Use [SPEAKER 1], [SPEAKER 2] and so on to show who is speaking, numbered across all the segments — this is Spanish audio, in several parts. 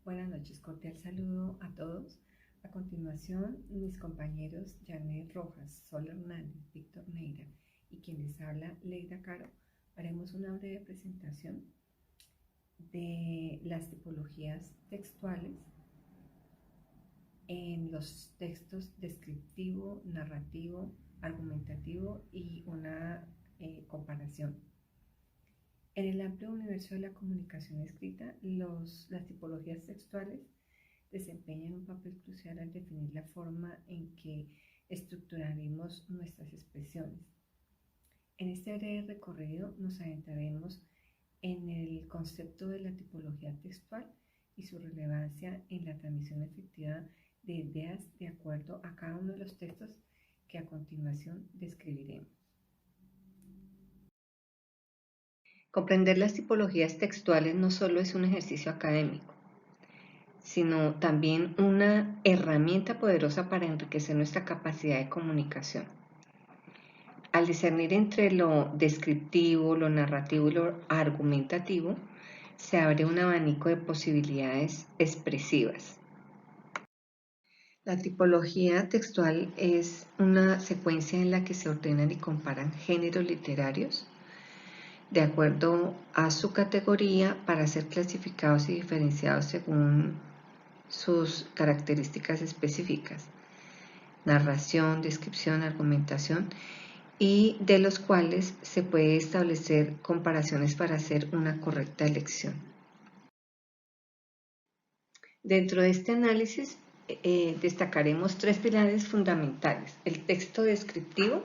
[SPEAKER 1] Buenas noches, cordial saludo a todos. A continuación, mis compañeros Janet Rojas, Sol Hernández, Víctor Neira y quien les habla, Leida Caro, haremos una breve presentación de las tipologías textuales en los textos descriptivo, narrativo, argumentativo y una comparación. En el amplio universo de la comunicación escrita, las tipologías textuales desempeñan un papel crucial al definir la forma en que estructuraremos nuestras expresiones. En este breve recorrido nos adentraremos en el concepto de la tipología textual y su relevancia en la transmisión efectiva de ideas de acuerdo a cada uno de los textos que a continuación describiremos. Comprender las tipologías textuales no solo es un ejercicio académico, sino también una herramienta poderosa para enriquecer nuestra capacidad de comunicación. Al discernir entre lo descriptivo, lo narrativo y lo argumentativo, se abre un abanico de posibilidades expresivas. La tipología textual es una secuencia en la que se ordenan y comparan géneros literarios de acuerdo a su categoría para ser clasificados y diferenciados según sus características específicas: narración, descripción, argumentación, y de los cuales se puede establecer comparaciones para hacer una correcta elección. Dentro de este análisis destacaremos tres pilares fundamentales: el texto descriptivo,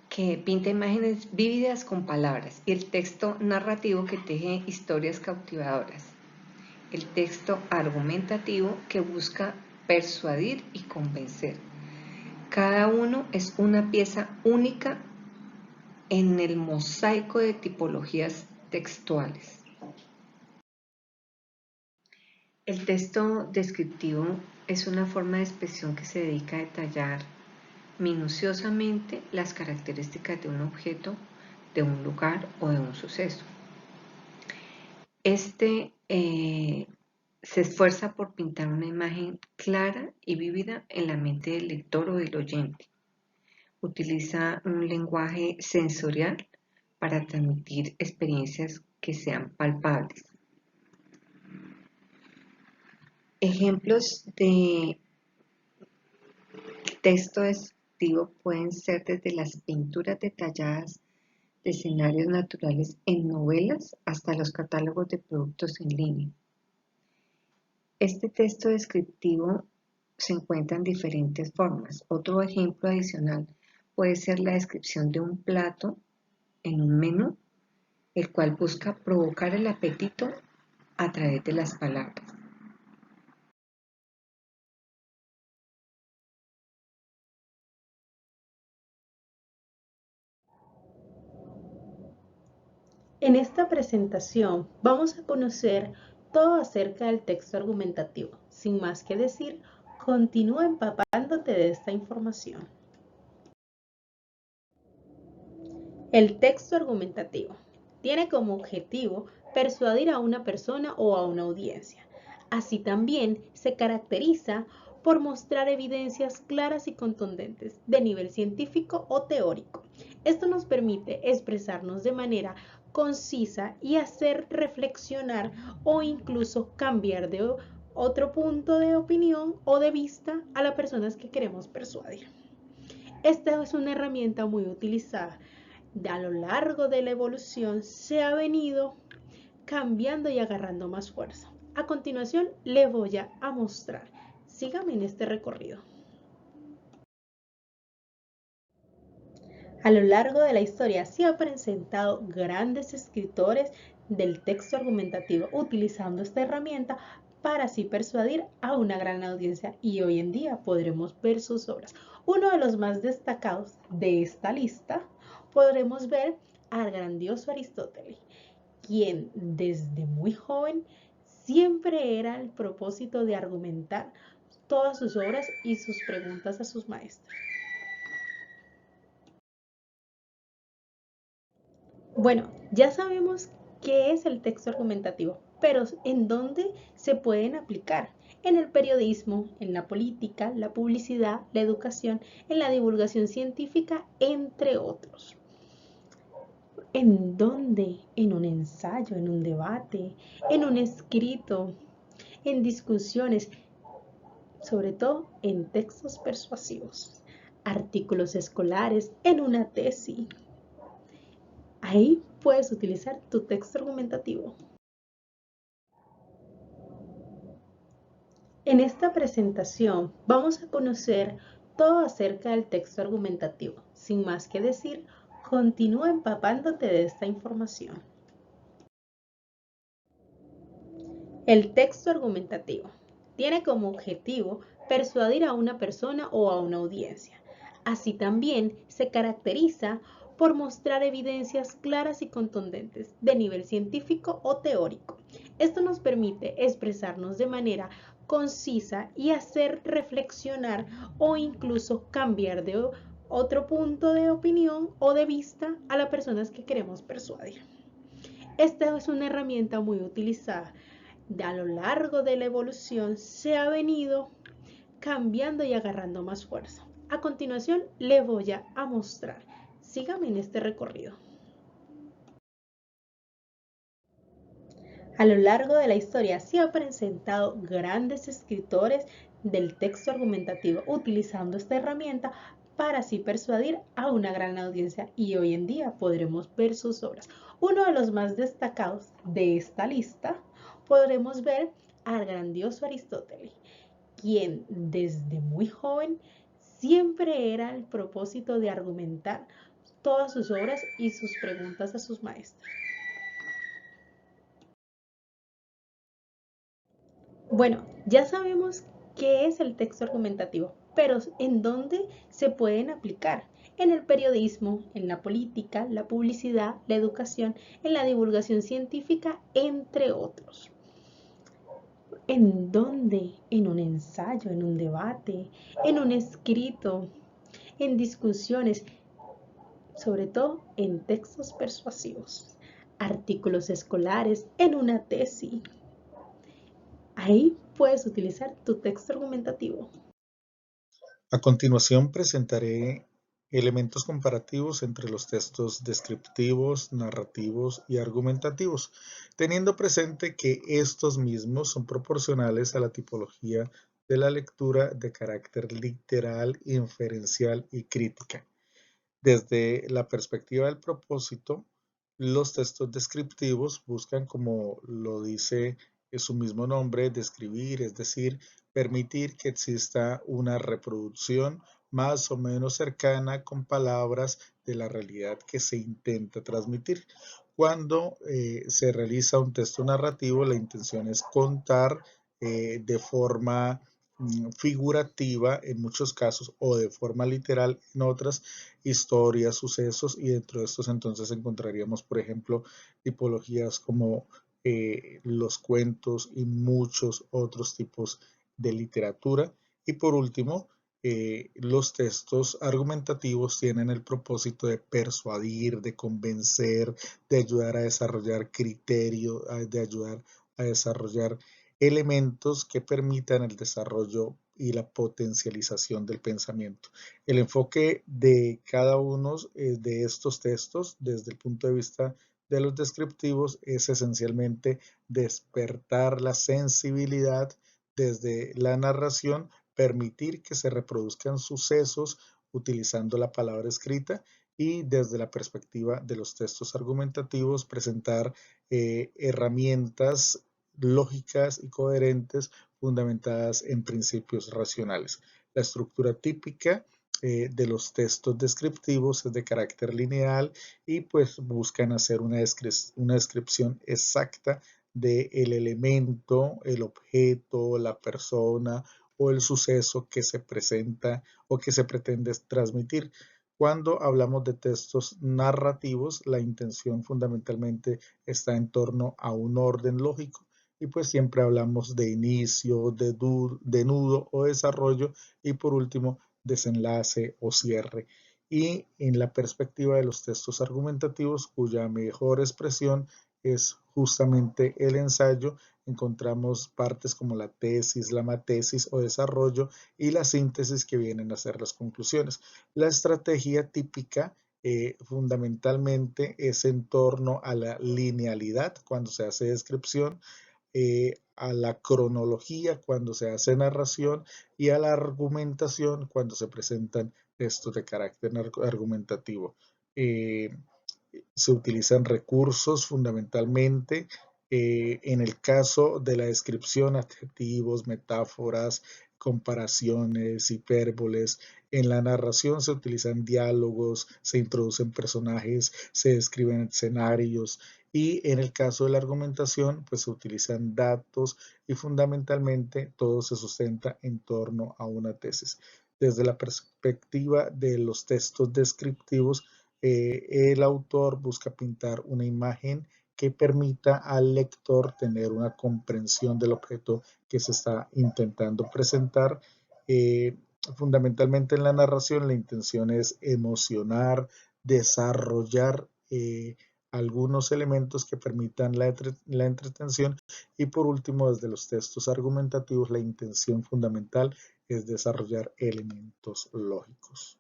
[SPEAKER 1] que pinta imágenes vívidas con palabras, y el texto narrativo, que teje historias cautivadoras; el texto argumentativo, que busca persuadir y convencer. Cada uno es una pieza única en el mosaico de tipologías textuales. El texto descriptivo es una forma de expresión que se dedica a detallar minuciosamente las características de un objeto, de un lugar o de un suceso. Se esfuerza por pintar una imagen clara y vívida en la mente del lector o del oyente. Utiliza un lenguaje sensorial para transmitir experiencias que sean palpables. Ejemplos de texto descriptivo pueden ser desde las pinturas detalladas de escenarios naturales en novelas hasta los catálogos de productos en línea. Este texto descriptivo se encuentra en diferentes formas. Otro ejemplo adicional puede ser la descripción de un plato en un menú, el cual busca provocar el apetito a través de las palabras.
[SPEAKER 2] En esta presentación vamos a conocer todo acerca del texto argumentativo. Sin más que decir, continúa empapándote de esta información. El texto argumentativo tiene como objetivo persuadir a una persona o a una audiencia. Así también se caracteriza por mostrar evidencias claras y contundentes de nivel científico o teórico. Esto nos permite expresarnos de manera concisa y hacer reflexionar o incluso cambiar de otro punto de opinión o de vista a las personas que queremos persuadir. Esta es una herramienta muy utilizada. A lo largo de la evolución se ha venido cambiando y agarrando más fuerza. A continuación le voy a mostrar. Sígame en este recorrido. A lo largo de la historia se han presentado grandes escritores del texto argumentativo utilizando esta herramienta para así persuadir a una gran audiencia, y hoy en día podremos ver sus obras. Uno de los más destacados de esta lista podremos ver al grandioso Aristóteles, quien desde muy joven siempre era el propósito de argumentar todas sus obras y sus preguntas a sus maestros. Bueno, ya sabemos qué es el texto argumentativo, pero ¿en dónde se pueden aplicar? En el periodismo, en la política, la publicidad, la educación, en la divulgación científica, entre otros. ¿En dónde? En un ensayo, en un debate, en un escrito, en discusiones, sobre todo en textos persuasivos, artículos escolares, en una tesis. Ahí puedes utilizar tu texto argumentativo. En esta presentación vamos a conocer todo acerca del texto argumentativo. Sin más que decir, continúa empapándote de esta información. El texto argumentativo tiene como objetivo persuadir a una persona o a una audiencia. Así también se caracteriza por mostrar evidencias claras y contundentes de nivel científico o teórico. Esto nos permite expresarnos de manera concisa y hacer reflexionar o incluso cambiar de otro punto de opinión o de vista a las personas que queremos persuadir. Esta es una herramienta muy utilizada. A lo largo de la evolución se ha venido cambiando y agarrando más fuerza. A continuación les voy a mostrar. Síganme en este recorrido. A lo largo de la historia se han presentado grandes escritores del texto argumentativo utilizando esta herramienta para así persuadir a una gran audiencia y hoy en día podremos ver sus obras. Uno de los más destacados de esta lista podremos ver al grandioso Aristóteles, quien desde muy joven siempre era el propósito de argumentar todas sus obras y sus preguntas a sus maestros. Bueno, ya sabemos qué es el texto argumentativo, pero ¿en dónde se pueden aplicar? En el periodismo, en la política, la publicidad, la educación, en la divulgación científica, entre otros. ¿En dónde? En un ensayo, en un debate, en un escrito, en discusiones, sobre todo en textos persuasivos, artículos escolares, en una tesis. Ahí puedes utilizar tu texto argumentativo.
[SPEAKER 3] A continuación presentaré elementos comparativos entre los textos descriptivos, narrativos y argumentativos, teniendo presente que estos mismos son proporcionales a la tipología de la lectura de carácter literal, inferencial y crítica. Desde la perspectiva del propósito, los textos descriptivos buscan, como lo dice su mismo nombre, describir, es decir, permitir que exista una reproducción más o menos cercana con palabras de la realidad que se intenta transmitir. Cuando se realiza un texto narrativo, la intención es contar de forma figurativa en muchos casos o de forma literal en otras historias, sucesos, y dentro de estos entonces encontraríamos, por ejemplo, tipologías como los cuentos y muchos otros tipos de literatura. Y por último, los textos argumentativos tienen el propósito de persuadir, de convencer, de ayudar a desarrollar criterio, de ayudar a desarrollar elementos que permitan el desarrollo y la potencialización del pensamiento. El enfoque de cada uno de estos textos, desde el punto de vista de los descriptivos, es esencialmente despertar la sensibilidad desde la narración, permitir que se reproduzcan sucesos utilizando la palabra escrita, y desde la perspectiva de los textos argumentativos presentar herramientas lógicas y coherentes fundamentadas en principios racionales. La estructura típica de los textos descriptivos es de carácter lineal y pues buscan hacer una descripción exacta del elemento, el objeto, la persona o el suceso que se presenta o que se pretende transmitir. Cuando hablamos de textos narrativos, la intención fundamentalmente está en torno a un orden lógico, y pues siempre hablamos de inicio, de nudo o desarrollo, y por último desenlace o cierre. Y en la perspectiva de los textos argumentativos, cuya mejor expresión es justamente el ensayo, encontramos partes como la tesis, la matesis o desarrollo y la síntesis que vienen a ser las conclusiones. La estrategia típica fundamentalmente es en torno a la linealidad cuando se hace descripción, a la cronología cuando se hace narración y a la argumentación cuando se presentan textos de carácter argumentativo. Se utilizan recursos fundamentalmente en el caso de la descripción, adjetivos, metáforas, comparaciones, hipérboles. En la narración se utilizan diálogos, se introducen personajes, se describen escenarios y en el caso de la argumentación pues se utilizan datos y fundamentalmente todo se sustenta en torno a una tesis. Desde la perspectiva de los textos descriptivos, el autor busca pintar una imagen que permita al lector tener una comprensión del objeto que se está intentando presentar. Eh, Fundamentalmente en la narración la intención es emocionar, desarrollar algunos elementos que permitan la entretención y por último desde los textos argumentativos la intención fundamental es desarrollar elementos lógicos.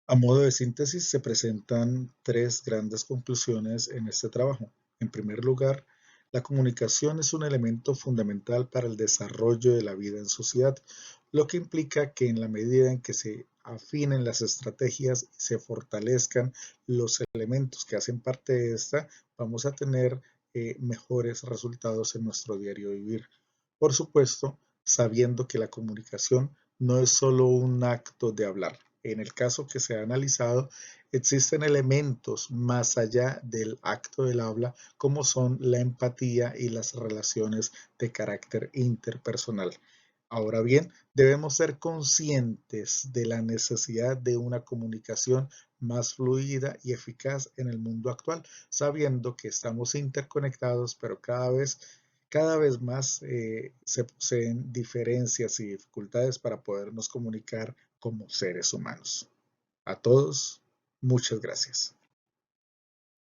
[SPEAKER 3] A modo de síntesis, se presentan tres grandes conclusiones en este trabajo. En primer lugar, la comunicación es un elemento fundamental para el desarrollo de la vida en sociedad, lo que implica que en la medida en que se afinen las estrategias y se fortalezcan los elementos que hacen parte de esta, vamos a tener mejores resultados en nuestro diario vivir. Por supuesto, sabiendo que la comunicación no es solo un acto de hablar. En el caso que se ha analizado, existen elementos más allá del acto del habla, como son la empatía y las relaciones de carácter interpersonal. Ahora bien, debemos ser conscientes de la necesidad de una comunicación más fluida y eficaz en el mundo actual, sabiendo que estamos interconectados, pero cada vez más se poseen diferencias y dificultades para podernos comunicar como seres humanos. A todos, muchas gracias.